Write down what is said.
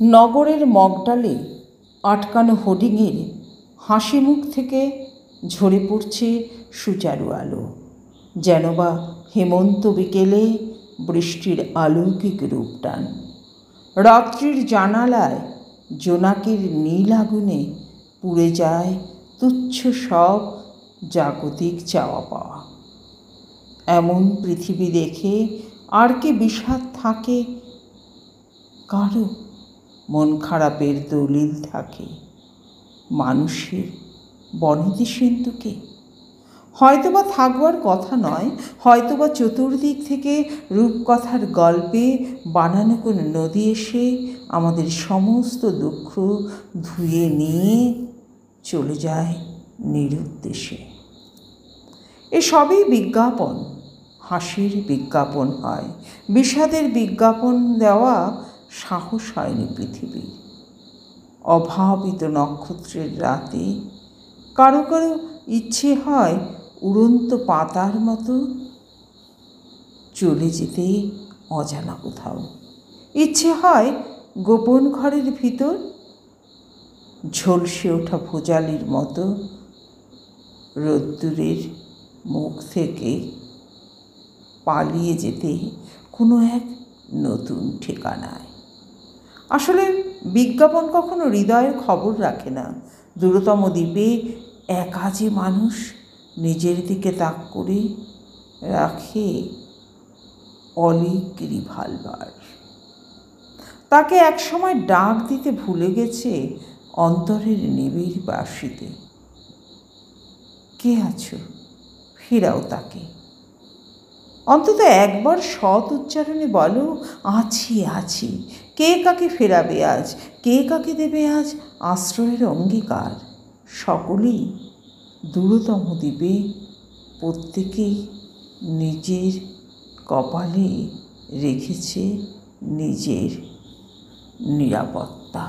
নগরের মগডালে আটকানো হোর্ডিংয়ের হাসি মুখ থেকে ঝরে পড়ছে সুচারু আলো, যেন বা হেমন্ত বিকেলে বৃষ্টির অলৌকিক রূপটান। রাত্রির জানালায় জোনাকের নীল আগুনে পুড়ে যায় তুচ্ছ সব জাগতিক চাওয়া পাওয়া। এমন পৃথিবী দেখে আর কি বিষাদ থাকে কারো? মন খারাপের দলিল থাকে মানুষের বনেদি সিন্ধুকে। হয়তোবা থাকবার কথা নয়, হয়তোবা চতুর্দিক থেকে রূপকথার গল্পে বানানো কোনো নদী এসে আমাদের সমস্ত দুঃখ ধুয়ে নিয়ে চলে যায় নিরুদ্দেশে। এসবই বিজ্ঞাপন। হাসির বিজ্ঞাপন হয়, বিষাদের বিজ্ঞাপন দেওয়া সাহস হয়নি পৃথিবীর। অভাবিত নক্ষত্রের রাতে কারো কারো ইচ্ছে হয় উড়ন্ত পাতার মতো চলে যেতে অজানা কোথাও। ইচ্ছে হয় গোপন ঘরের ভিতর ঝলসে ওঠা ভোজালির মতো রোদ্দুরের মুখ থেকে পালিয়ে যেতে কোনো এক নতুন ঠিকানায়। আসলে বিজ্ঞাপন কখনো হৃদয়ের খবর রাখে না। দূরতম দ্বীপে একা যে মানুষ নিজের দিকে তাক করে রাখে অলিক রিভলভার, তাকে একসময় ডাক দিতে ভুলে গেছে অন্তরের নিবিড় বাঁশিতে। কে আছো? ফিরাও তাকে। অন্তত একবার সৎ উচ্চারণে বলো, আছি আছি। কে কাকে ফেরাবে আজ? কে কাকে দেবে আজ আশ্রয়ের অঙ্গীকার? সকলেই দূরতম দ্বীপে, প্রত্যেকেই নিজের কপালে রেখেছে নিজের নিরাপত্তা।